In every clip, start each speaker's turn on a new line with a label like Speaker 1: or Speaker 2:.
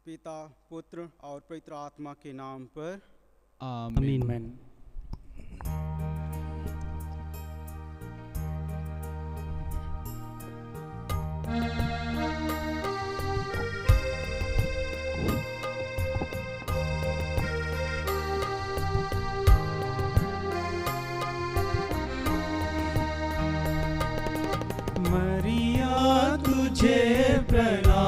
Speaker 1: पिता, पुत्र और पवित्र आत्मा के नाम पर
Speaker 2: आमीन।
Speaker 3: मरिया तुझे प्रणाम,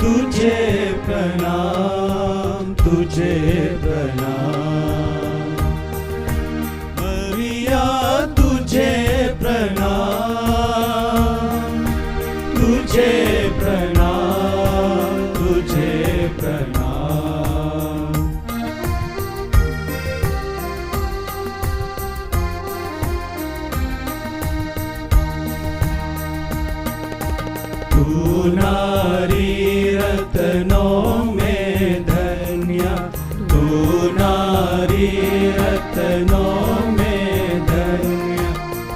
Speaker 3: तुझे प्रणाम, तुझे प्रणाम। मरिया तुझे प्रणाम, तुझे प्रणाम, तुझे प्रणाम। तू नारी रत्नों में धन्य, तू नारी रत्नों में धन्य।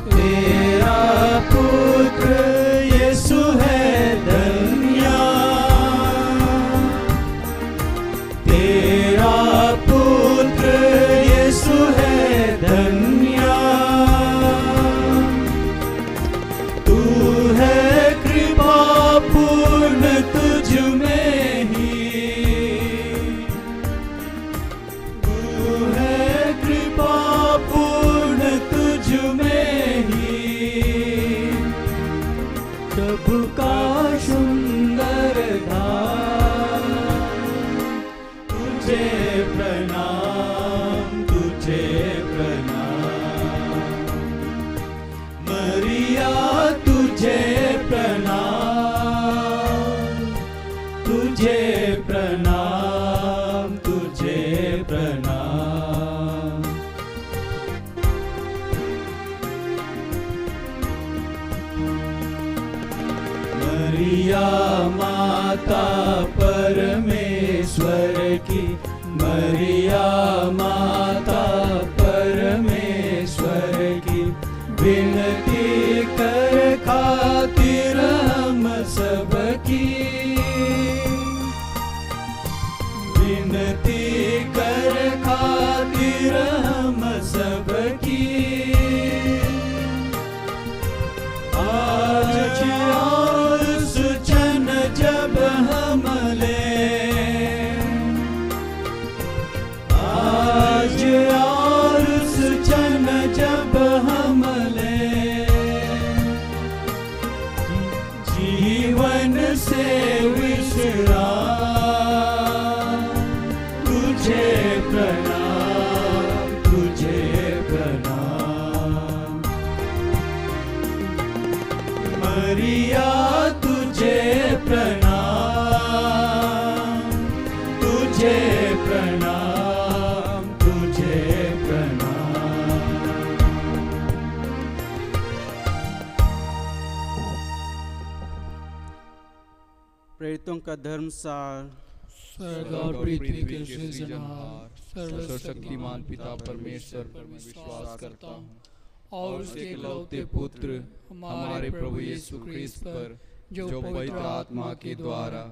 Speaker 3: तेरा पुत्र यीशु है धन्य, तेरा पुत्र यीशु है धन्य। तू है कृपा पूर्ण तुझ में ही, तू है कृपा पूर्ण तुझ में ही। प्रभु का सुंदर धाम, तुझे प्रणाम, तुझे प्रणाम। मरिया तुझे प्रणाम, तुझे प्रणाम, तुझे प्रणाम। मरिया माता परमेश्वर की, मरिया माता परमेश्वर की। विनती कर खातिर हम सबकी, विनती कर खातिर हम सबकी। आज और सुचन जब हम ले, आज और सुचन जब हम ले। जीवन से विश्राम, तुझे प्रणाम, तुझे प्रणाम। मरिया तुझे प्रणाम, तुझे प्रणाम, तुझे प्रणाम।
Speaker 1: प्रेरितों का धर्मसार
Speaker 2: स्वर्ग और पृथ्वी के सृजनहार सर्वशक्तिमान पिता परमेश्वर पर विश्वास करता हूँ और उसके इकलौते पुत्र हमारे प्रभु यीशु ख्रिस्त पर जो पवित्र आत्मा के द्वारा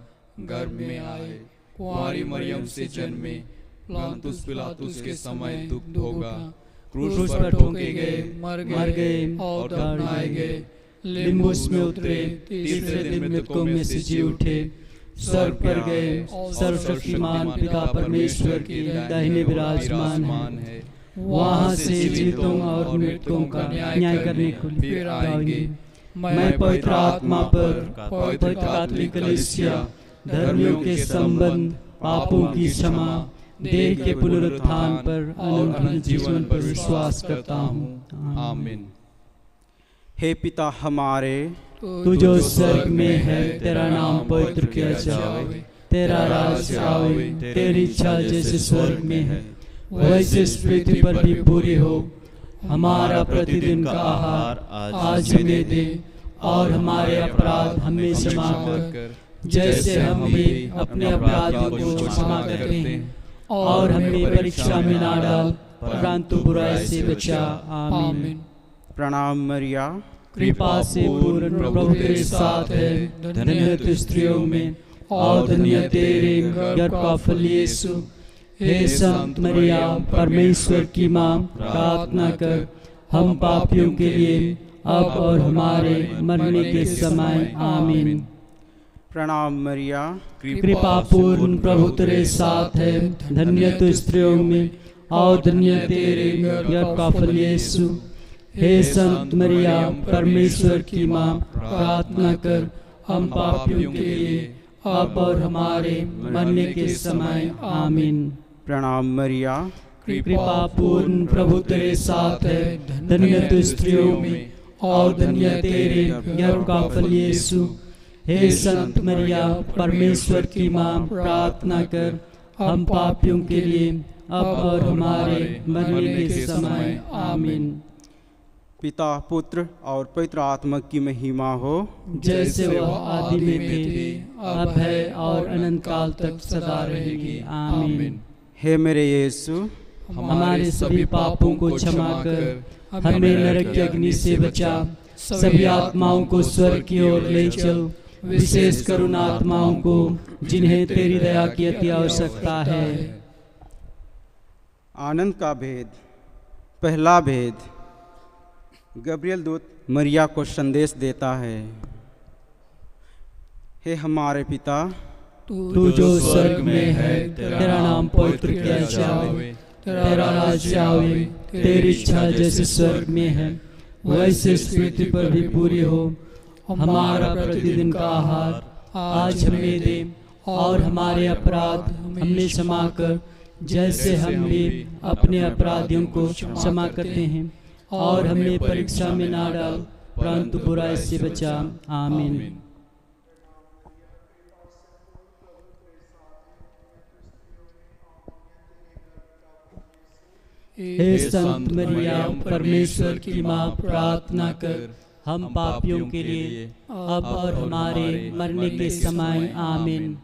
Speaker 2: गर्भ में आए, कुंवारी मरियम से जन्मे, प्लांतुस पिलातुस के समय दुख भोगा, क्रूस पर ठोके गए, मर गए और दफनाए गए, लिम्बुस में उतरे, तीसरे दिन मृतकों में से जी उठे, स्वर्ग पर गए, सर्वशक्तिमान पिता परमेश्वर के दाहिने विराजमान है। वहाँ से जीवितों और मृतकों का न्याय करने को फिर आएंगे। मैं पवित्र आत्मा पर, पवित्र कैथोलिक कलीसिया, धर्मियों के संबंध, पापों की क्षमा, देह के पुनरुत्थान पर, अनंत जीवन पर विश्वास करता हूँ। आमीन।
Speaker 1: हे पिता हमारे,
Speaker 3: तू जो स्वर्ग में है, तेरा नाम पवित्र किया जाए, तेरा राज्य आवे, तेरी इच्छा जैसे स्वर्ग में है वैसे इस पृथ्वी पर भी पूरी हो। हमारा प्रतिदिन का आहार आज हमें दे, और हमारे अपराध हमें क्षमा कर, जैसे हम भी अपने अपराधियों को क्षमा करते हैं। और हमें परीक्षा में ना डाल, परंतु बुराई से बचा। आमीन।
Speaker 1: प्रणाम मरिया,
Speaker 3: कृपा से पूर्ण प्रभु तेरे साथ है। धन्य तू स्त्रियों में और धन्य तेरे गर्भ का फल यीशु। हे संत मरिया परमेश्वर की माँ, प्रार्थना कर हम पापियों के लिए अब और हमारे मरने के समय। आमीन।
Speaker 1: प्रणाम मरिया,
Speaker 3: कृपा पूर्ण प्रभु तेरे साथ है। धन्य तू स्त्रियों में और धन्य तेरे गर्भ का फल यीशु। हे संत मरिया परमेश्वर की माँ, प्रार्थना कर हम पापियों के लिए अब और हमारे मरने के समय। आमीन।
Speaker 1: प्रणाम मरिया,
Speaker 3: कृपा पूर्ण प्रभु तेरे साथ है। धन्य तू स्त्रियों में और धन्य तेरे गर्भ का फल यीशु। हे संत मरिया परमेश्वर की माँ, प्रार्थना कर हम पापियों के लिए अब और हमारे मरने के समय। आमीन।
Speaker 1: पिता पुत्र और पवित्र आत्मा की महिमा हो,
Speaker 3: जैसे वह आदि में थे, अब है और अनंत काल तक सदा रहेगी। आमीन।
Speaker 1: हे मेरे यीशु,
Speaker 3: हमारे सभी पापों को क्षमा कर हमें नरक की अग्नि से बचा, सभी आत्माओं को स्वर्ग की ओर ले चल, विशेष करुणा आत्माओं को जिन्हें तेरी दया की अति आवश्यकता है।
Speaker 1: आनंद का भेद। पहला भेद, गब्रियल दूत मरिया को संदेश देता है। हे हमारे पिता,
Speaker 3: तू जो स्वर्ग में है, तेरा नाम पवित्र किया जाए, तेरा राज्य आवे, तेरी इच्छा जैसे स्वर्ग में है वैसे इस पृथ्वी पर भी पूरी हो। हमारा प्रतिदिन का आहार आज हमें दे और हमारे अपराध हमने क्षमा कर, जैसे हम भी अपने अपराधियों को क्षमा करते हैं, और हमें परीक्षा में ना डाल परंतु बुराई से बचा। आमीन। हे संत मरिया परमेश्वर की माँ, प्रार्थना कर हम पापियों के लिए अब और हमारे मरने के समय। आमीन।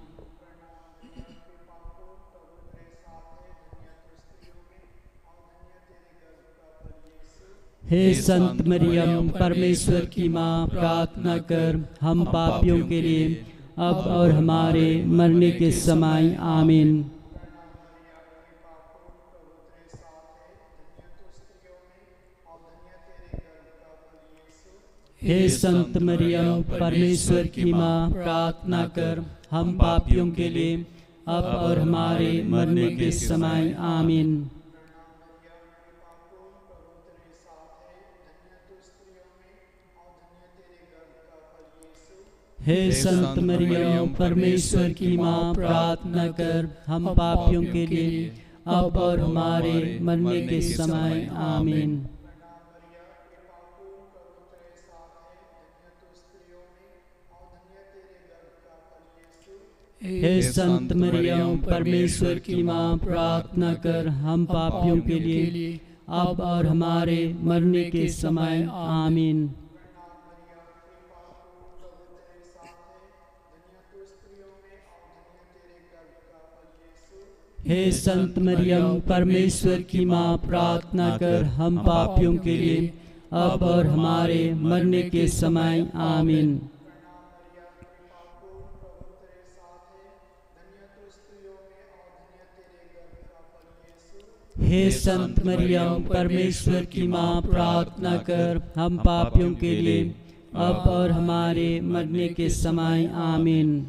Speaker 3: हे संत मरियम परमेश्वर की माँ, प्रार्थना कर हम पापियों के लिए अब और हमारे मरने के समय। आमीन। हे संत मरियम परमेश्वर की माँ, प्रार्थना कर हम पापियों के लिए अब और हमारे मरने के समय। आमीन। हे संत मरियम परमेश्वर की माँ, प्रार्थना कर हम पापियों के लिए अब और हमारे मरने के समय। आमीन। हे संत मरियम परमेश्वर की माँ, प्रार्थना कर हम पापियों के लिए अब और हमारे मरने के समय। आमीन। हे संत मरियम परमेश्वर की माँ, प्रार्थना कर हम पापियों के लिए अब और हमारे मरने के समय। आमीन। हे संत मरियम परमेश्वर की माँ, प्रार्थना कर हम पापियों के लिए अब और हमारे मरने के समय। आमीन।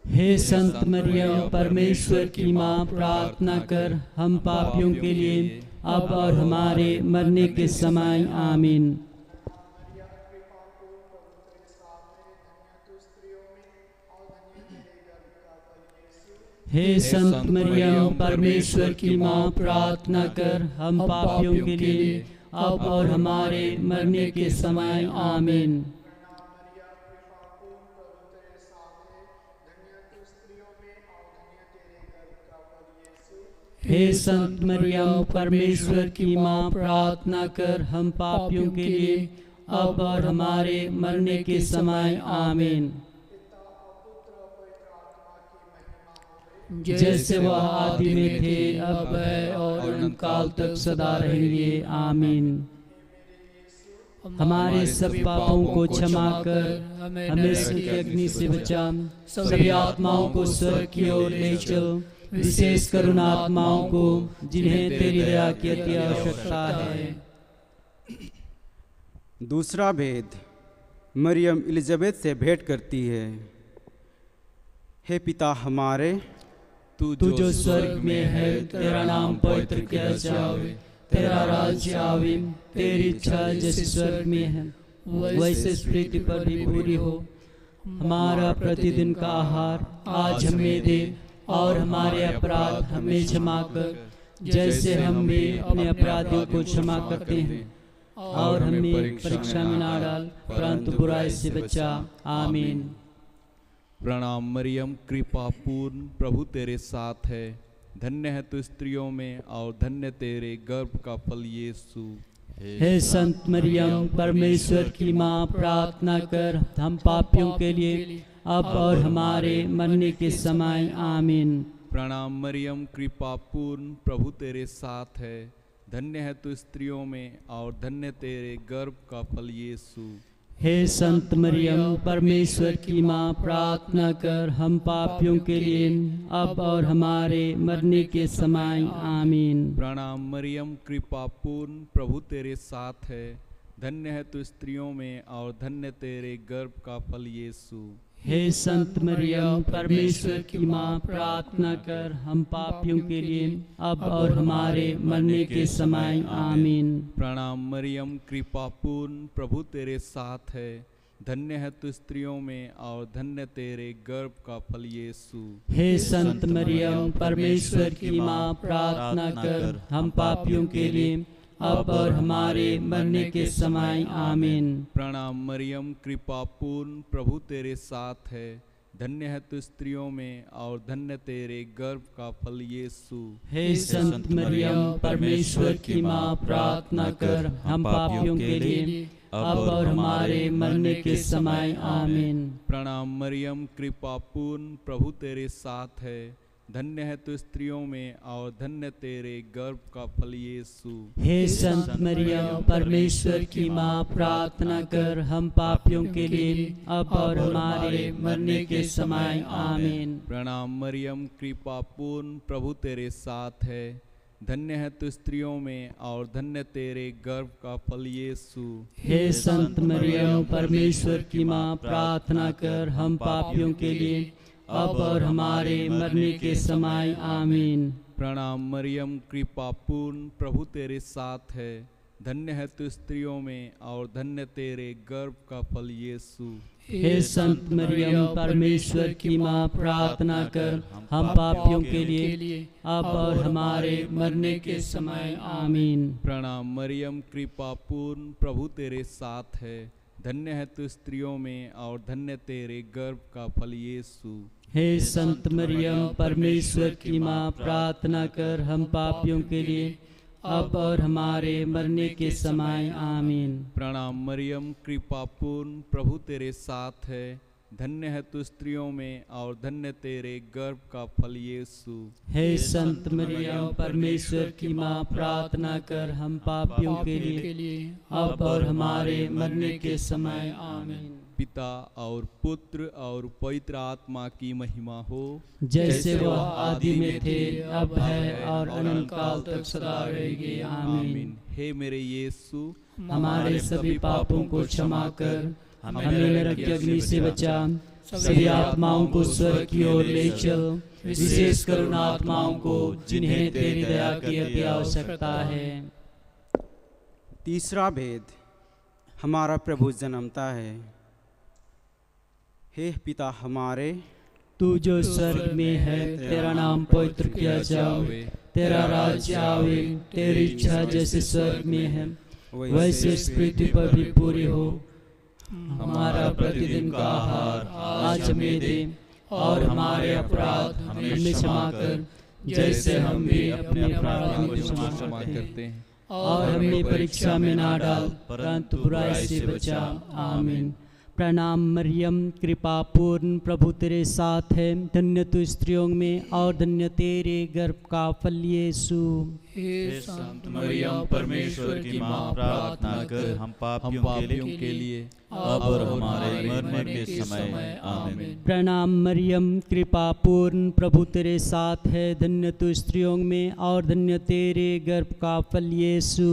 Speaker 3: हे संत मरियम परमेश्वर की माँ, प्रार्थना कर हम पापियों के लिए अब और हमारे मरने के समय। आमीन। हे संत मरियम परमेश्वर की माँ, प्रार्थना कर हम पापियों के लिए अब और हमारे मरने के समय। आमीन। हे संत मरियम परमेश्वर की माँ, प्रार्थना कर हम पापियों के लिए अब और हमारे मरने के समय। आमीन। जैसे वह आदि में थे, अब है और अनंत काल तक सदा रहेंगे। आमीन। हमारे सब पापों को क्षमा कर हमें नरक की अग्नि से बचा, सभी आत्माओं को स्वर्ग की ओर ले चल, विशेष करुणा आत्माओं को जिन्हें तेरी दया की अति आवश्यकता है।
Speaker 1: दूसरा भेद, मरियम एलिजाबेथ से भेंट करती है। हे पिता हमारे,
Speaker 3: तू जो स्वर्ग में है, तेरा नाम पवित्र किया जाए, तेरा राज्य आवे, तेरी इच्छा जैसे स्वर्ग में है वैसे इस पृथ्वी पर भी पूरी हो। हमारा प्रतिदिन का आहार आज हमें दे, और हमारे अपराध हमें क्षमा कर, जैसे हम भी अपने अपराधियों को क्षमा करते हैं, और हमें परीक्षा में ना डाल, परंतु बुराई से बचा। आमीन।
Speaker 2: प्रणाम मरियम, कृपा पूर्ण, प्रभु तेरे साथ है। धन्य है तू स्त्रियों में, और धन्य तेरे गर्भ का फल यीशु।
Speaker 3: हे संत मरियम, परमेश्वर की माँ, प्रार्थना कर हम पापियों के लिए, अब और हमारे मरने के समय। आमीन।
Speaker 2: प्रणाम मरियम, कृपा पूर्ण, प्रभु तेरे साथ है। धन्य है तू स्त्रियों में, और धन्य तेरे गर्भ का फल यीशु।
Speaker 3: हे संत मरियम, परमेश्वर की माँ, प्रार्थना कर हम पापियों के लिए, अब और हमारे मरने के समय। आमीन।
Speaker 2: प्रणाम मरियम, कृपा पूर्ण, प्रभु तेरे साथ है। धन्य है तू स्त्रियों में, और धन्य तेरे गर्भ का फल यीशु।
Speaker 3: हे संत मरियम, परमेश्वर की माँ, प्रार्थना कर हम पापियों के लिए, अब और हमारे मरने के समय। आमीन।
Speaker 2: प्रणाम मरियम, कृपा पूर्ण, प्रभु तेरे साथ है। धन्य है तू स्त्रियों में, और धन्य तेरे गर्भ का फल यीशु।
Speaker 3: हे संत मरियम, परमेश्वर की माँ, प्रार्थना कर हम पापियों के लिए, अब और हमारे मरने के समय। आमीन।
Speaker 2: प्रणाम मरियम, कृपा पूर्ण, प्रभु तेरे साथ है। धन्य है तू स्त्रियों में, और धन्य तेरे गर्भ का फल यीशु।
Speaker 3: हे संत मरियम, परमेश्वर की माँ, प्रार्थना कर हम पापियों के लिए, अब और हमारे मरने के समय। आमीन।
Speaker 2: प्रणाम मरियम, कृपा पूर्ण, प्रभु तेरे साथ है। धन्य है तू स्त्रियों में, और धन्य तेरे गर्भ का फल यीशु।
Speaker 3: हे संत मरियम, परमेश्वर की माँ, प्रार्थना कर हम पापियों के लिए, अब और हमारे मरने के समय। आमीन।
Speaker 2: प्रणाम मरियम, कृपा पूर्ण, प्रभु तेरे साथ है। धन्य है तू स्त्रियों में, और धन्य तेरे गर्भ का फल यीशु।
Speaker 3: हे संत मरियम, परमेश्वर की माँ, प्रार्थना कर हम पापियों के लिए, अब और हमारे मरने के समय। आमीन।
Speaker 2: प्रणाम मरियम, कृपा पूर्ण, प्रभु तेरे साथ है। धन्य है तू स्त्रियों में, और धन्य तेरे गर्भ का फल यीशु।
Speaker 3: हे संत मरियम, परमेश्वर की माँ, प्रार्थना कर हम पापियों के लिए, अब और हमारे मरने के समय। आमीन।
Speaker 2: प्रणाम मरियम, कृपा पूर्ण, प्रभु तेरे साथ है। धन्य है तू स्त्रियों में, और धन्य तेरे गर्भ का फल यीशु।
Speaker 3: हे संत मरियम, परमेश्वर की माँ, प्रार्थना कर हम पापियों के लिए, अब और हमारे मरने के समय। आमीन।
Speaker 2: प्रणाम मरियम, कृपा पूर्ण, प्रभु तेरे साथ है। धन्य है तू स्त्रियों में, और धन्य तेरे गर्भ का फल यीशु।
Speaker 3: हे संत मरियम, परमेश्वर की माँ, प्रार्थना कर हम पापियों के लिए, अब और हमारे मरने के समय। आमीन।
Speaker 2: पिता और पुत्र और पवित्र आत्मा की महिमा हो,
Speaker 3: जैसे वह आदि में थे, अब है और अनंत काल तक सदा रहेंगे। आमीन।
Speaker 2: हे मेरे यीशु,
Speaker 3: हमारे सभी पापों को क्षमा कर हमें नरक की अग्नि से बचा, सभी आत्माओं को स्वर्ग की ओर ले चल, विशेष करुणा आत्माओं को जिन्हें तेरी दया की अति आवश्यकता है।
Speaker 1: तीसरा भेद, हमारा प्रभु जन्मता है। हे पिता हमारे,
Speaker 3: तू जो स्वर्ग में है, तेरा नाम पवित्र किया जाए, तेरा राज्य आवे, तेरी इच्छा जैसे स्वर्ग में है वैसे इस पृथ्वी पर भी पूरी हो। हमारा प्रतिदिन का आहार आज हमें दे, और हमारे अपराध हमें क्षमा कर, जैसे हम भी अपने अपराधियों को क्षमा करते हैं, और हमें परीक्षा में ना डाल, परंतु बुराई से बचा। आमीन। प्रणाम मरियम कृपा पूर्ण प्रभु तेरे साथ है, धन्य तू स्त्रियों में और धन्य तेरे गर्भ का फल यीशु।
Speaker 2: हे संत मरियम परमेश्वर की माँ, प्रार्थना कर हम पापियों के लिए अब और हमारे मरने के समय आमीन।
Speaker 3: प्रणाम मरियम कृपा पूर्ण प्रभु तेरे साथ है, धन्य तू स्त्रियों में और धन्य तेरे गर्भ का फल यीशु।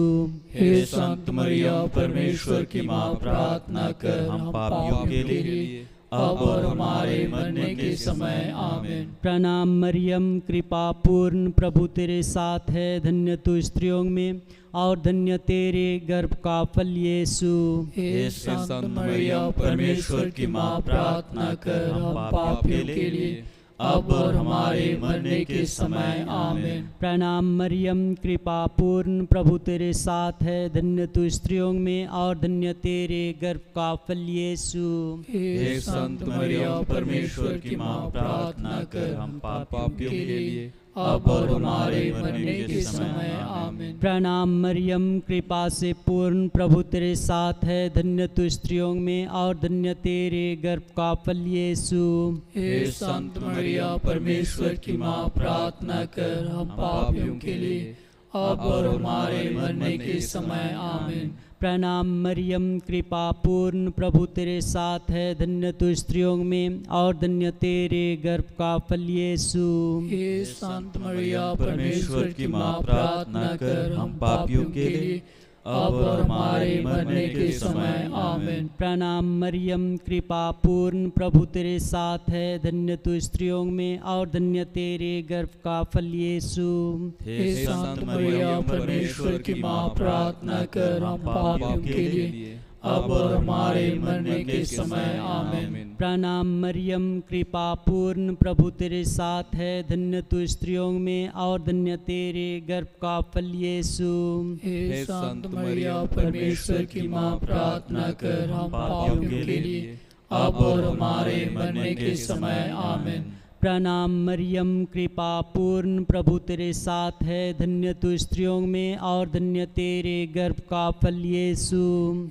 Speaker 2: हे संत मरियम परमेश्वर की माँ, प्रार्थना कर हम पापियों के लिए अब और हमारे मरने के समय आमीन।
Speaker 3: प्रणाम मरियम कृपा पूर्ण प्रभु तेरे साथ है, धन्य तू स्त्रियों में और धन्य तेरे गर्भ का फल यीशु।
Speaker 2: हे संत मरियम परमेश्वर की माँ, प्रार्थना कर हम पापियों के लिए अब और हमारे मरने के समय आमीन।
Speaker 3: प्रणाम मरियम कृपा पूर्ण प्रभु तेरे साथ है, धन्य तू स्त्रियों में और धन्य तेरे गर्भ का फल यीशु।
Speaker 2: हे संत मरियम परमेश्वर की माँ, प्रार्थना कर हम पापियों के लिए अब और हमारे मरने के समय आमीन।
Speaker 3: प्रणाम मरियम कृपा से पूर्ण प्रभु तेरे साथ है, धन्य तू स्त्रियों में और धन्य तेरे गर्भ का फल यीशु।
Speaker 2: हे संत मरियम परमेश्वर की माँ, प्रार्थना कर हम पापियों के लिए अब और हमारे मरने के समय आमीन।
Speaker 3: प्रणाम मरियम कृपा पूर्ण प्रभु तेरे साथ है, धन्य तू स्त्रियों में और धन्य तेरे गर्भ का फल यीशु।
Speaker 2: हे संत मरियम परमेश्वर की माँ, प्रार्थना कर हम पापियों के लिए अब और हमारे मरने के समय आमीन।
Speaker 3: प्रणाम मरियम कृपा पूर्ण प्रभु तेरे साथ है, धन्य तू स्त्रियों में और धन्य तेरे गर्भ का फल यीशु।
Speaker 2: हे संत मरियम परमेश्वर की माँ, प्रार्थना कर हम पापियों के लिए अब और हमारे मरने के समय आमीन।
Speaker 3: प्रणाम मरियम कृपा पूर्ण प्रभु तेरे साथ है, धन्य तू स्त्रियों में और धन्य तेरे गर्भ का फल यीशु।
Speaker 2: हे संत मरियम परमेश्वर की माँ, प्रार्थना कर हम पापियों के लिए अब और हमारे मरने के समय आमीन।
Speaker 3: प्रणाम मरियम कृपा पूर्ण प्रभु तेरे साथ है, धन्य तू स्त्रियों में और धन्य तेरे गर्भ का फल यीशु।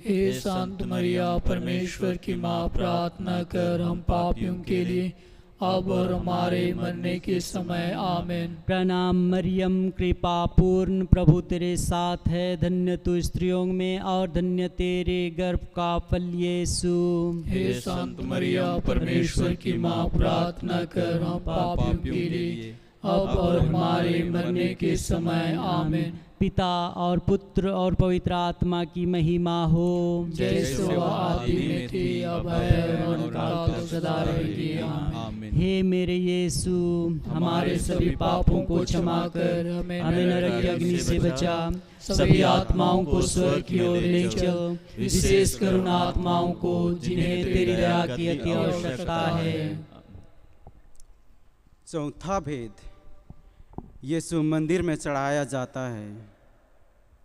Speaker 2: हे संत मरियम परमेश्वर की माँ, प्रार्थना कर हम पापियों के लिए अब और हमारे मरने के समय आमीन।
Speaker 3: प्रणाम मरियम कृपा पूर्ण प्रभु तेरे साथ है, धन्य तू स्त्रियों में और धन्य तेरे गर्भ का फल यीशु।
Speaker 2: हे संत मरियम परमेश्वर की माँ, प्रार्थना कर हम पापियों के लिए अब और हमारे मरने के समय आमीन।
Speaker 3: पिता और पुत्र और पवित्र आत्मा की महिमा हो,
Speaker 2: जैसे वह आदि में थी अब है और काल तक सदा रहेगी आमीन।
Speaker 3: हे मेरे यीशु,
Speaker 2: हमारे सभी पापों को क्षमा कर
Speaker 3: हमें नरक की अग्नि से बचा, सभी आत्माओं को स्वर्ग की ओर ले चल, विशेष कर उन आत्माओं को जिन्हें तेरी दया की अति आवश्यकता है।
Speaker 1: चौथा भेद, यीशु मंदिर में चढ़ाया जाता है।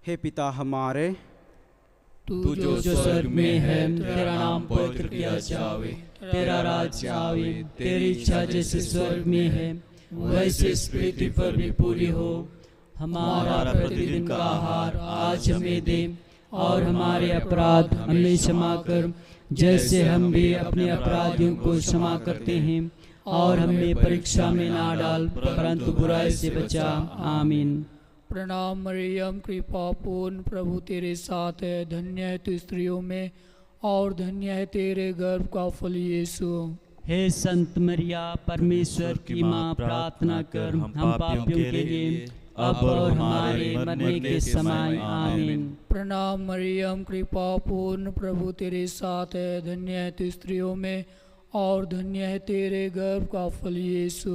Speaker 1: हे पिता हमारे,
Speaker 2: तू जो स्वर्ग में है, तेरा नाम पवित्र किया जावे,
Speaker 3: तेरा राज्य आवे, तेरी इच्छा जैसे स्वर्ग में है वैसे इस पृथ्वी पर भी पूरी हो। हमारा प्रतिदिन का आहार आज हमें दे और हमारे अपराध हमें क्षमा कर, जैसे हम भी अपने अपराधियों को क्षमा करते हैं, और हमें परीक्षा में ना डाल परंतु बुराई से बचा। आमीन।
Speaker 2: प्रणाम मरियम कृपा पूर्ण प्रभु तेरे साथ है, धन्य है तू स्त्रियों में और धन्य है तेरे गर्भ का फल यीशु।
Speaker 3: हे संत मरिया परमेश्वर की माँ, प्रार्थना कर हम पापियों के लिए अब और हमारे मरने के समय। आमीन।
Speaker 2: प्रणाम मरियम कृपा पूर्ण प्रभु तेरे साथ है, धन्य है तू स्त्रियों में और धन्य है तेरे गर्भ का फल यीशु।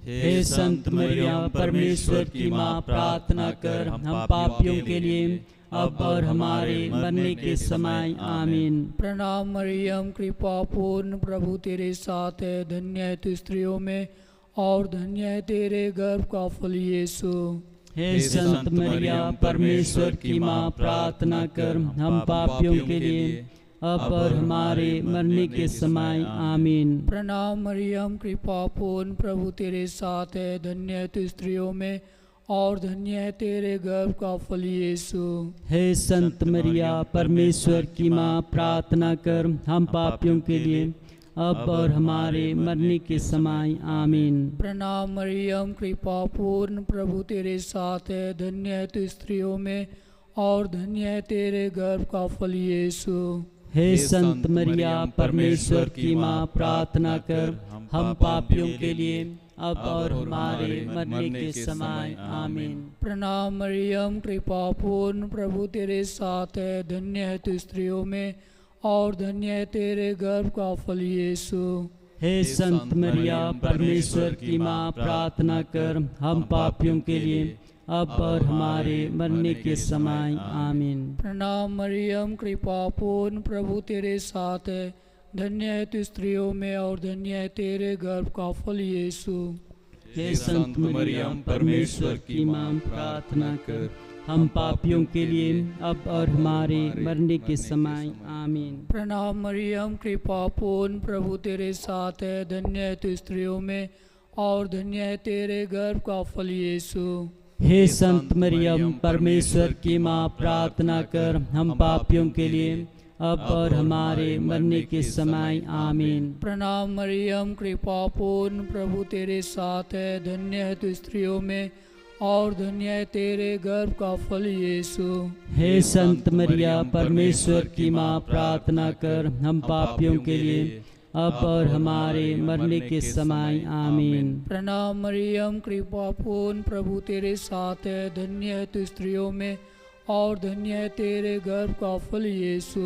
Speaker 3: हे संत मरिया परमेश्वर की माँ, प्रार्थना कर हम पापियों के लिए अब और हमारे मरने के समय। आमीन।
Speaker 2: प्रणाम मरियम कृपा पूर्ण प्रभु तेरे साथ है, धन्य है तू स्त्रियों में और धन्य है तेरे गर्भ का फल यीशु।
Speaker 3: हे संत मरिया परमेश्वर की माँ, प्रार्थना कर हम पापियों के लिए अब और हमारे मरने के समय। आमीन।
Speaker 2: प्रणाम मरियम कृपा पूर्ण प्रभु तेरे साथ है, धन्य है तू स्त्रियों में और धन्य है तेरे गर्भ का फल यीशु।
Speaker 3: हे संत मरिया परमेश्वर की माँ, प्रार्थना कर हम पापियों के लिए अब और हमारे मरने के समय आमीन।
Speaker 2: प्रणाम मरियम, कृपा पूर्ण, प्रभु तेरे साथ है, धन्य है तू स्त्रियों में और धन्य है तेरे गर्भ का फल यीशु।
Speaker 3: हे संत मरिया परमेश्वर की माँ, प्रार्थना कर हम पापियों के लिए अब और हमारे मरने के समय आमीन।
Speaker 2: प्रणाम मरियम, कृपा पूर्ण, प्रभु तेरे साथ है, धन्य है तू स्त्रियों में और धन्य है तेरे गर्भ का फल यीशु।
Speaker 3: हे संत मरिया परमेश्वर की माँ, प्रार्थना कर हम पापियों के लिए अब और हमारे मरने के समय आमीन।
Speaker 2: प्रणाम मरियम, कृपा पूर्ण, प्रभु तेरे साथ है, धन्य है तू स्त्रियों में और धन्य है तेरे गर्भ का फल यीशु।
Speaker 3: हे संत मरियम परमेश्वर की माँ, प्रार्थना कर हम पापियों के लिए अब और हमारे मरने के समय आमीन।
Speaker 2: प्रणाम मरियम, कृपा पूर्ण, प्रभु तेरे साथ है, धन्य है तू स्त्रियों में और धन्य है तेरे गर्भ का फल यीशु।
Speaker 3: हे संत मरियम परमेश्वर की माँ, प्रार्थना कर हम पापियों के लिए अब और हमारे मरने के समय आमीन।
Speaker 2: प्रणाम मरियम, कृपा पूर्ण, प्रभु तेरे साथ है, धन्य है तू स्त्रियों में और धन्य है तेरे गर्भ का फल यीशु।
Speaker 3: हे संत मरिया परमेश्वर की माँ, प्रार्थना कर हम पापियों के लिए अब और हमारे मरने के समय आमीन।
Speaker 2: प्रणाम मरियम, कृपा पूर्ण, प्रभु तेरे साथ है, धन्य है तू स्त्रियों में और धन्य है तेरे गर्भ का फल यीशु।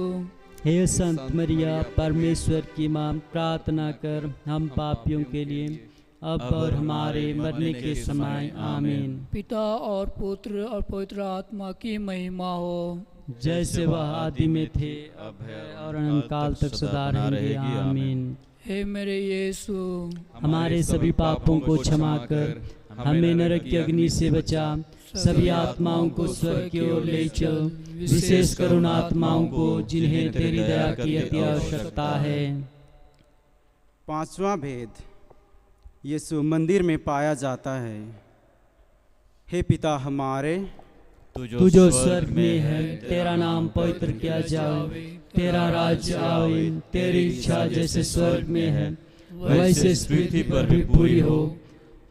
Speaker 3: हे संत मरिया परमेश्वर की माँ, प्रार्थना कर हम पापियों के लिए अब और हमारे मरने के समय आमीन।
Speaker 2: पिता और पुत्र और पवित्र आत्मा की महिमा हो,
Speaker 3: जैसे वह आदि में थे अब है और अनंत काल तक सदा रहेंगे आमीन।
Speaker 2: हे मेरे यीशु,
Speaker 3: हमारे सभी पापों को क्षमा कर हमें नरक की अग्नि से बचा, सभी आत्माओं को स्वर्ग की ओर ले चल, विशेषकर उन आत्माओं को जिन्हें तेरी दया की अति आवश्यकता है।
Speaker 1: पांचवा भेद, यीशु मंदिर में पाया जाता है। हे पिता हमारे,
Speaker 3: तू जो स्वर्ग में है, तेरा नाम पवित्र किया जाए, तेरा राज्य आवे, तेरी इच्छा जैसे स्वर्ग में है वैसे इस पृथ्वी पर भी पूरी हो।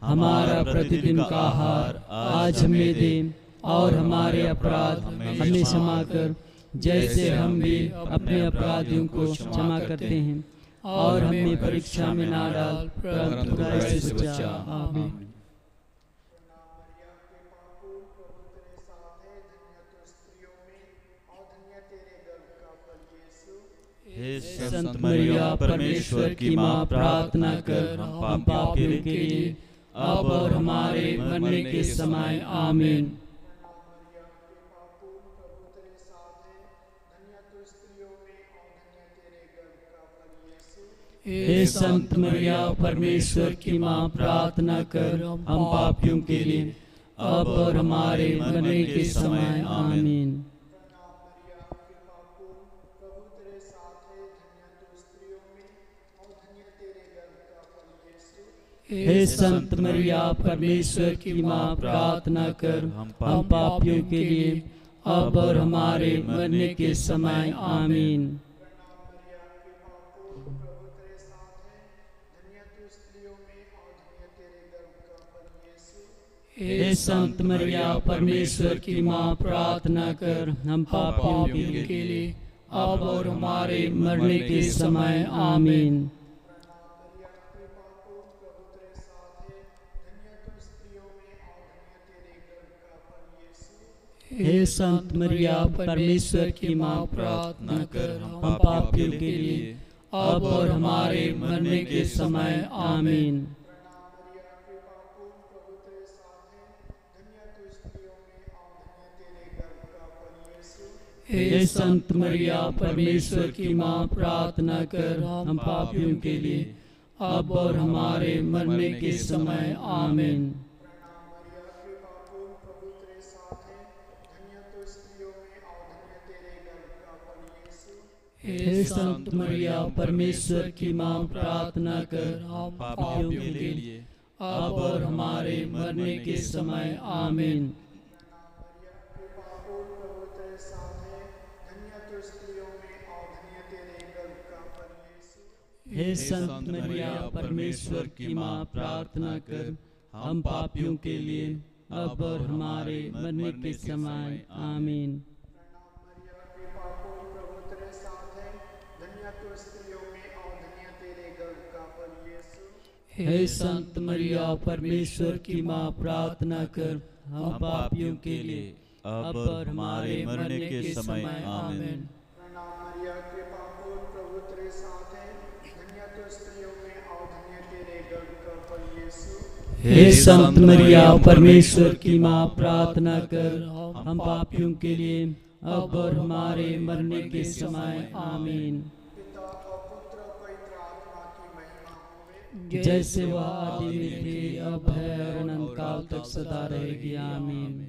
Speaker 3: हमारा प्रतिदिन का आहार आज हमें दे और हमारे अपराध हमें क्षमा कर, जैसे हम भी अपने अपराधियों को क्षमा करते हैं, और हमें परीक्षा में ना डाल परंतु बुराई से बचा। आमीन।
Speaker 4: हे संत मरिया परमेश्वर की माँ, प्रार्थना कर हम पापियों के लिए
Speaker 3: अब और हमारे मरने के समय आमीन। हे संत मरिया परमेश्वर की माँ, प्रार्थना कर हम पापियों के लिए अब और हमारे मरने के समय आमीन। हे संत मरिया परमेश्वर की माँ, प्रार्थना कर हम पापियों के लिए अब और हमारे मरने के समय आमीन। हे संत मरिया परमेश्वर की माँ, प्रार्थना कर हम पापियों के लिए अब और हमारे मरने के समय आमीन। हे संत मरिया परमेश्वर की माँ, प्रार्थना कर हम पापियों के लिए अब और हमारे मरने के समय आमीन। हे संत मरिया परमेश्वर की माँ, प्रार्थना कर हम पापियों के लिए अब और हमारे मरने के समय आमीन। हे संत मरिया परमेश्वर की माँ, प्रार्थना कर हम पापियों के लिए अब और हमारे मरने के समय आमीन। हे संत मरिया परमेश्वर की माँ, प्रार्थना कर हम पापियों के लिए अब और हमारे मरने के समय आमीन। हे संत मरिया परमेश्वर की माँ, प्रार्थना कर हम पापियों के लिए अब और हमारे मरने के समय आमीन। हे संत मरिया परमेश्वर की माँ, प्रार्थना कर हम पापियों के लिए अब और हमारे मरने के समय आमीन। जैसे वह आदि में थी, अब है और अनंत काल तक सदा रहेगी आमीन।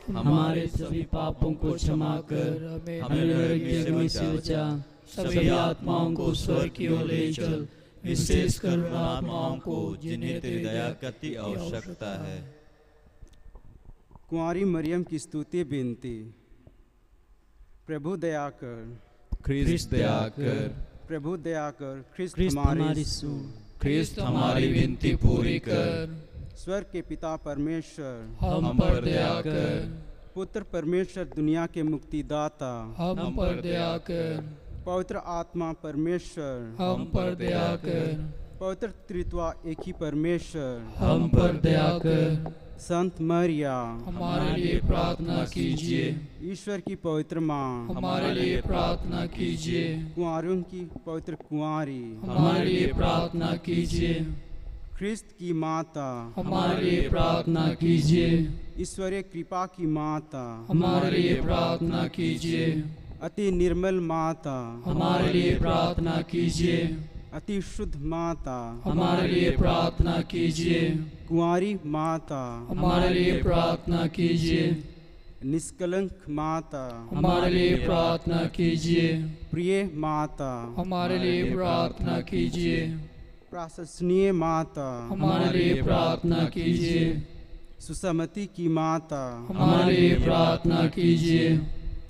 Speaker 3: हमारे सभी पापों को क्षमा कर हमें नरक की अग्नि से बचा, सभी आत्माओं को स्वर्ग की ओर ले चल, विशेषकर उन आत्माओं को जिन्हें तेरी दया की अति आवश्यकता है।
Speaker 1: कुंवारी मरियम की स्तुति विनती। प्रभु दया कर,
Speaker 2: ख्रिस्त दया कर,
Speaker 1: प्रभु दया कर, ख्रिस्त
Speaker 3: ख्रिस्त
Speaker 1: हमारी
Speaker 3: हमारी सुन।
Speaker 2: ख्रिस्त हमारी विनती पूरी कर।
Speaker 1: स्वर्ग के पिता परमेश्वर,
Speaker 2: हम पर दया कर।
Speaker 1: पुत्र परमेश्वर दुनिया के मुक्तिदाता,
Speaker 2: हम पर दया कर।
Speaker 1: पवित्र आत्मा परमेश्वर,
Speaker 2: हम पर दया कर।
Speaker 1: पवित्र त्रित्वा एक ही परमेश्वर,
Speaker 2: हम पर दया कर।
Speaker 1: संत मरिया
Speaker 2: हमारे लिए प्रार्थना कीजिए।
Speaker 1: ईश्वर की पवित्र माँ,
Speaker 2: हमारे लिए प्रार्थना कीजिए।
Speaker 1: कुंवारों की पवित्र कुंवारी,
Speaker 2: हमारे लिए प्रार्थना कीजिए।
Speaker 1: ख्रिस्त की माता,
Speaker 2: हमारे लिए प्रार्थना कीजिए।
Speaker 1: ईश्वरीय कृपा की माता,
Speaker 2: हमारे लिए प्रार्थना कीजिए।
Speaker 1: अति निर्मल माता,
Speaker 2: हमारे लिए प्रार्थना कीजिए।
Speaker 1: अति शुद्ध माता,
Speaker 2: हमारे लिए प्रार्थना कीजिए।
Speaker 1: कुंवारी माता,
Speaker 2: हमारे लिए प्रार्थना कीजिए।
Speaker 1: निष्कलंक माता,
Speaker 2: हमारे लिए प्रार्थना कीजिए।
Speaker 1: प्रिय माता,
Speaker 2: हमारे लिए प्रार्थना कीजिए।
Speaker 1: प्रशंसनीय माता,
Speaker 2: हमारे लिए प्रार्थना कीजिए।
Speaker 1: सुसमति की माता,
Speaker 2: हमारे लिए प्रार्थना कीजिए।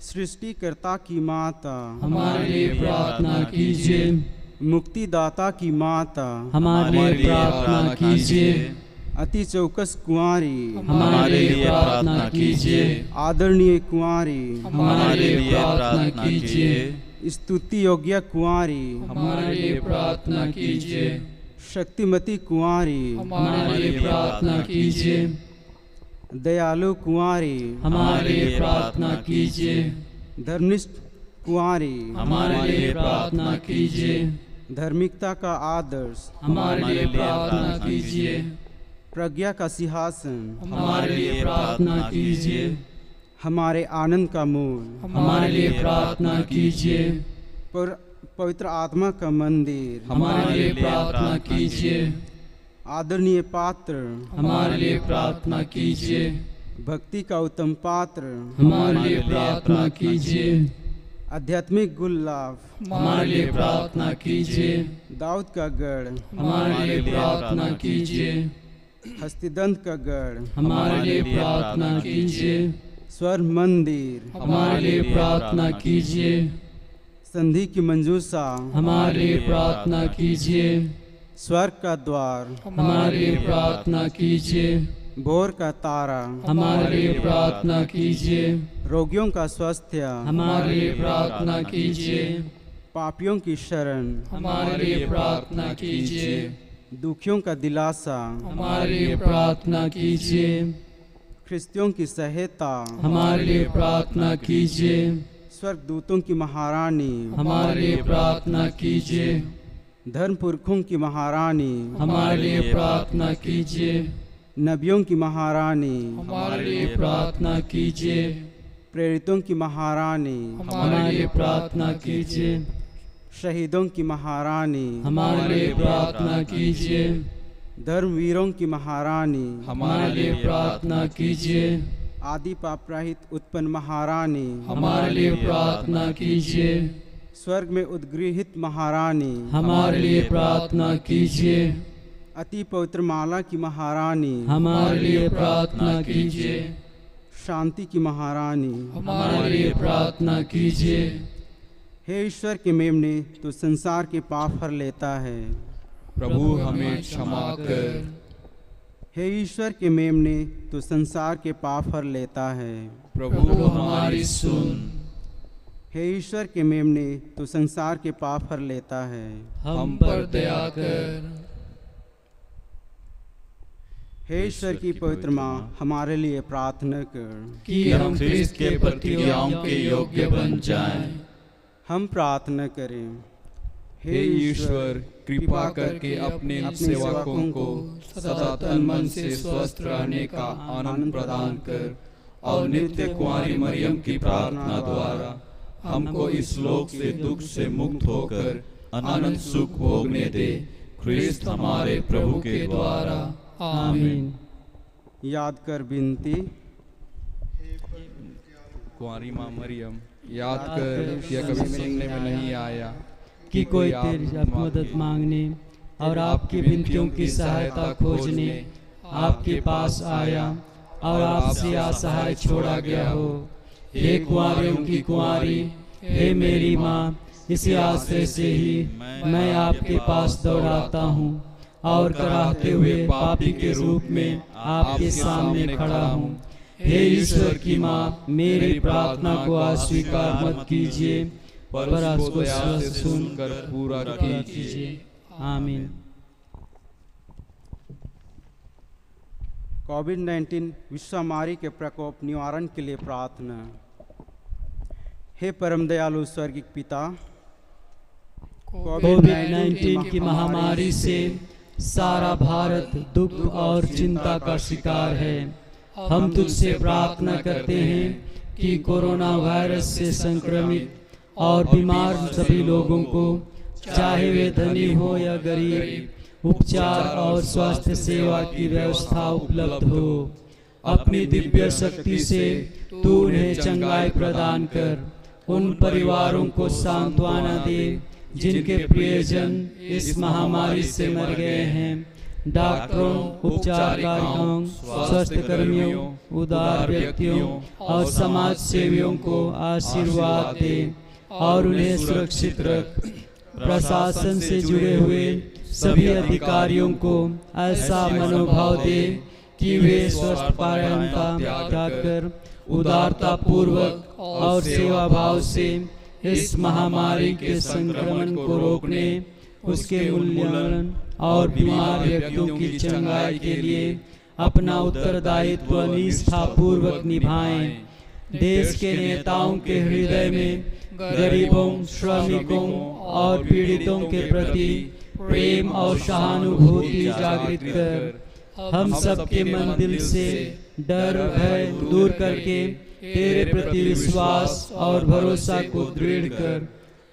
Speaker 1: सृष्टिकर्ता की माता,
Speaker 2: हमारे लिए प्रार्थना कीजिए।
Speaker 1: मुक्तिदाता की माता,
Speaker 3: हमारे लिए प्रार्थना कीजिए।
Speaker 1: अति चौकस कुंवारी,
Speaker 2: हमारे लिए प्रार्थना कीजिए।
Speaker 1: आदरणीय कुंवारी,
Speaker 2: हमारे लिए प्रार्थना कीजिए।
Speaker 1: स्तुति योग्य कुंवारी,
Speaker 2: हमारे लिए प्रार्थना कीजिए।
Speaker 1: शक्तिमती कुंवारी,
Speaker 2: हमारे लिए प्रार्थना कीजिए।
Speaker 1: दयालु कुंवारी,
Speaker 2: हमारे लिए प्रार्थना कीजिए।
Speaker 1: धर्मनिष्ठ कुंवारी,
Speaker 2: हमारे लिए प्रार्थना कीजिए।
Speaker 1: धार्मिकता का आदर्श,
Speaker 2: हमारे लिए प्रार्थना कीजिए।
Speaker 1: प्रज्ञा का सिंहासन,
Speaker 2: हमारे लिए प्रार्थना कीजिए।
Speaker 1: हमारे आनंद का मूल,
Speaker 2: हमारे लिए प्रार्थना कीजिए।
Speaker 1: पवित्र आत्मा का मंदिर,
Speaker 2: हमारे लिए प्रार्थना कीजिए।
Speaker 1: आदरणीय पात्र,
Speaker 2: हमारे लिए प्रार्थना कीजिए।
Speaker 1: भक्ति का उत्तम पात्र,
Speaker 2: हमारे लिए प्रार्थना कीजिए।
Speaker 1: आध्यात्मिक गुलाब,
Speaker 2: हमारे लिए प्रार्थना कीजिए।
Speaker 1: दाऊद का गढ़,
Speaker 2: हमारे लिए प्रार्थना कीजिए।
Speaker 1: हस्तिदंत का गढ़,
Speaker 2: हमारे लिए प्रार्थना कीजिए।
Speaker 1: स्वर्ण मंदिर,
Speaker 2: हमारे लिए प्रार्थना कीजिए।
Speaker 1: संधि की मंजूसा,
Speaker 2: हमारे लिए प्रार्थना कीजिए।
Speaker 1: स्वर्ग का द्वार,
Speaker 2: हमारे लिए प्रार्थना कीजिए।
Speaker 1: भोर का तारा,
Speaker 2: हमारे लिए प्रार्थना कीजिए।
Speaker 1: रोगियों का स्वास्थ्य,
Speaker 2: हमारे लिए प्रार्थना कीजिए।
Speaker 1: पापियों की शरण,
Speaker 2: हमारे लिए प्रार्थना कीजिए।
Speaker 1: दुखियों का दिलासा,
Speaker 2: हमारे लिए प्रार्थना कीजिए।
Speaker 1: ख्रिस्तियों की सहायता,
Speaker 2: हमारे लिए प्रार्थना कीजिए।
Speaker 1: स्वर्गदूतों की महारानी,
Speaker 2: हमारे लिए प्रार्थना कीजिए।
Speaker 1: धर्म पुरखों की महारानी,
Speaker 2: हमारे लिए प्रार्थना कीजिए।
Speaker 1: नबियों की महारानी,
Speaker 2: हमारे लिए प्रार्थना कीजिए।
Speaker 1: प्रेरितों की महारानी,
Speaker 2: हमारे लिए प्रार्थना कीजिए।
Speaker 1: शहीदों की महारानी,
Speaker 2: हमारे लिए प्रार्थना कीजिए।
Speaker 1: धर्मवीरों की महारानी,
Speaker 2: हमारे लिए प्रार्थना कीजिए।
Speaker 1: आदि पाप रहित उत्पन्न महारानी,
Speaker 2: हमारे लिए प्रार्थना कीजिए।
Speaker 1: स्वर्ग में उद्गृहित महारानी,
Speaker 3: हमारे लिए प्रार्थना कीजिए।
Speaker 1: अति पवित्र माला की महारानी,
Speaker 3: हमारे लिए प्रार्थना कीजिए।
Speaker 1: शांति की महारानी,
Speaker 2: हमारे लिए प्रार्थना कीजिए।
Speaker 1: हे ईश्वर के मेमने, तू संसार के पाप हर लेता है।
Speaker 2: प्रभु हमें क्षमा कर।
Speaker 1: हे ईश्वर के मेमने, तू संसार के पाप हर लेता है।
Speaker 2: प्रभु हमारी सुन।
Speaker 1: हे ईश्वर के मेमने, तू संसार के पाप हर लेता है।
Speaker 2: हम पर दया कर।
Speaker 1: हे ईश्वर की पवित्र माँ, हमारे लिए प्रार्थना कर
Speaker 2: कि हम ख्रिस्त के प्रतिज्ञाओं के योग्य बन जाएं।
Speaker 1: हम प्रार्थना करें।
Speaker 2: हे ईश्वर, कृपा करके अपने सेवकों को सदा तन मन से स्वस्थ रहने का आनंद प्रदान कर और नित्य कुंवारी मरियम की प्रार्थना द्वारा हमको इस लोक से दुख से मुक्त होकर अनंत सुख भोगने दे। ख्रिस्त हमारे प्रभु के द्वारा। आमीन।
Speaker 1: याद कर विनती।
Speaker 2: कुंवारी माँ मरियम, याद कर कि यह कभी सुनने में नहीं आया
Speaker 3: कि कोई तेरी मदद मांगने और आपकी विनतियों की सहायता खोजने आपके पास आया और आपसे असहाय छोड़ा गया हो। हे कुंवारियों की कुंवारी, हे मेरी माँ, इसी आश्रय से ही मैं आपके पास दौड़ाता हूँ और कराहते हुए पापी के रूप में आपके सामने खड़ा हूँ। हे ईश्वर की माँ, मेरी प्रार्थना को अस्वीकार मत कीजिए, पर उसको सुनकर पूरा कीजिए। आमीन।
Speaker 1: कोविड-19 विश्वमारी के प्रकोप निवारण के लिए प्रार्थना। हे परम दयालु स्वर्गिक पिता,
Speaker 3: कोविड-19 की महामारी से सारा भारत दुख और चिंता का शिकार है। हम तुझसे प्रार्थना करते हैं कि कोरोना वायरस से संक्रमित और बीमार सभी लोगों को, चाहे वे धनी हो या गरीब, उपचार और स्वास्थ्य सेवा की व्यवस्था उपलब्ध हो। अपनी दिव्य शक्ति से तू उन्हें चंगाई प्रदान कर। उन परिवारों को सांत्वना दे जिनके प्रियजन इस महामारी से मर गए हैं। डॉक्टरों, उपचारकारियों, स्वास्थ्य कर्मियों, उदार व्यक्तियों और समाज सेवियों को आशीर्वाद दे और उन्हें सुरक्षित रख। प्रशासन से जुड़े हुए सभी अधिकारियों को ऐसा मनोभाव दे कि वे स्वस्थ पारंपरिकता त्याग कर उदारता पूर्वक और सेवा भाव से इस महामारी के संक्रमण को रोकने, उसके मूल्यांकन और बीमार व्यक्तियों की चंगाई के लिए अपना उत्तरदायित्व निष्ठापूर्वक निभाएं। देश के नेताओं के हृदय में गरीबों, श्रमिकों और पीड़ितों के प्रति प्रेम और सहानुभूति जागृत कर। हम सबके मन दिल से डर भय दूर करके तेरे प्रति विश्वास और भरोसा को दृढ़ कर।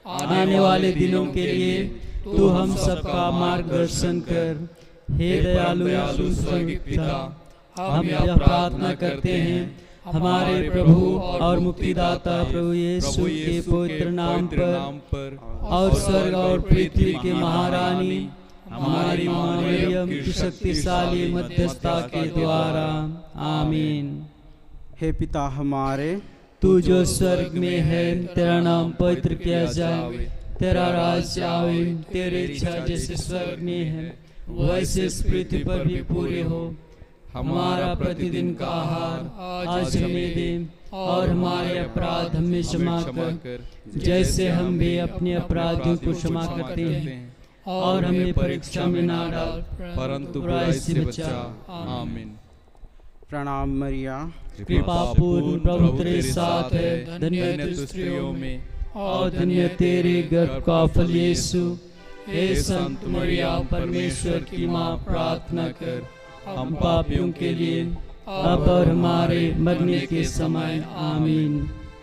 Speaker 3: आने वाले दिनों के लिए तू हम सबका मार्गदर्शन कर। हे दयालु स्वर्गीय पिता, हम यह प्रार्थना करते हैं हमारे प्रभु और मुक्तिदाता प्रभु यीशु के पवित्र नाम पर और स्वर्ग और पृथ्वी के महारानी हमारी माँ मरियम की शक्तिशाली मध्यस्थता के द्वारा। आमीन।
Speaker 1: हे पिता हमारे,
Speaker 3: तू जो स्वर्ग में है, तेरा नाम पवित्र किया जाए, तेरा राज्य आवे, तेरी इच्छा जैसे स्वर्ग में है वैसे इस पृथ्वी पर भी पूरी हो। हमारा प्रतिदिन का आहार आज हमें दे और हमारे अपराध हमें क्षमा कर जैसे हम भी अपने अपराधियों को क्षमा करते हैं, और हमें परीक्षा में ना डाल परंतु बुराई से बचा। आमीन।
Speaker 1: प्रणाम मरिया,
Speaker 3: कृपा पूर्ण प्रभु तेरे साथ है, धन्य तू स्त्रियों में और धन्य तेरे गर्भ का फल यीशु। हे संत मरिया परमेश्वर की माँ, प्रार्थना कर हम पापियों के लिए अब और हमारे मरने के समय। आमीन।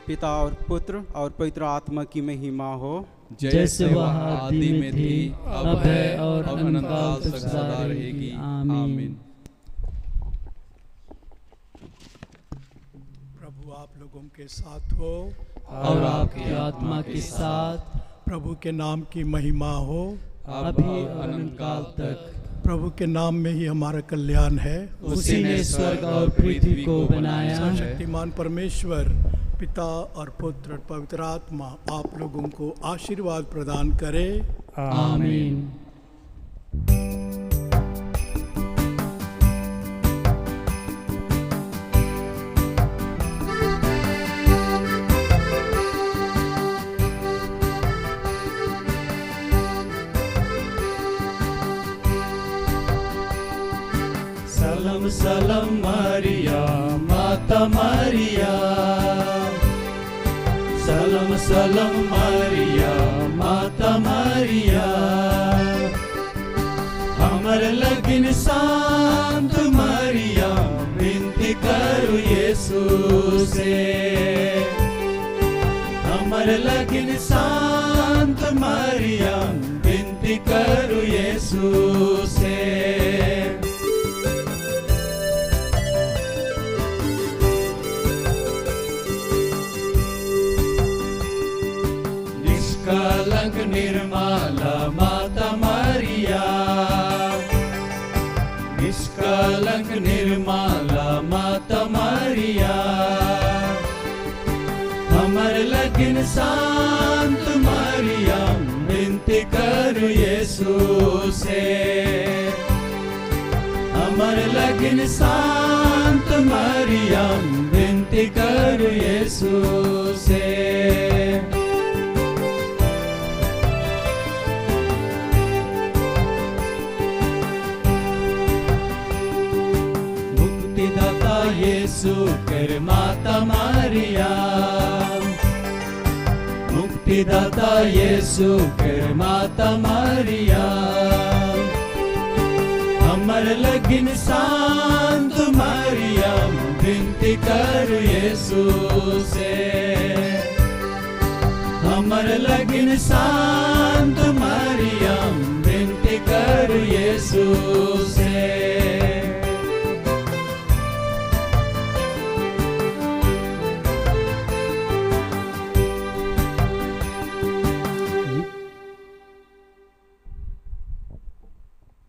Speaker 1: पिता और पुत्र और पवित्र आत्मा की महिमा हो,
Speaker 3: जैसे वह आदि में थी, अब है और अनंत काल तक सदा रहेगी। आमीन।
Speaker 5: प्रभु आप लोगों के साथ हो
Speaker 3: और आपकी आत्मा के साथ।
Speaker 5: प्रभु के नाम की महिमा हो
Speaker 3: अभी अनंत काल तक।
Speaker 5: प्रभु के नाम में ही हमारा कल्याण है।
Speaker 3: उसी ने स्वर्ग और पृथ्वी को बनाया है।
Speaker 5: सर्वशक्तिमान परमेश्वर पिता और पुत्र और पवित्र आत्मा आप लोगों को आशीर्वाद प्रदान करे।
Speaker 3: आमीन। सलम सलम मरिया माता मरिया, सलम सलम मरिया माता मरिया, हमर लगिन शांत मरिया विनती करू यीशु से, हमर लगिन शांत मरिया विनती करू यीशु से। निष्कलंक निर्मला माता मरिया, निष्कलंक निर्मला माता मरिया, हमर लगिन शांत मरिया विनती करू यीशु से, हमर लगिन शांत मरिया विनती करू यीशु से। मुक्तिदाता यीशु कर माता मरिया, मुक्तिदाता यीशु कर माता मरिया, हमर लगिन शांत मरिया विनती करू यीशु से, हमर लगिन शांत मरिया विनती करू यीशु से।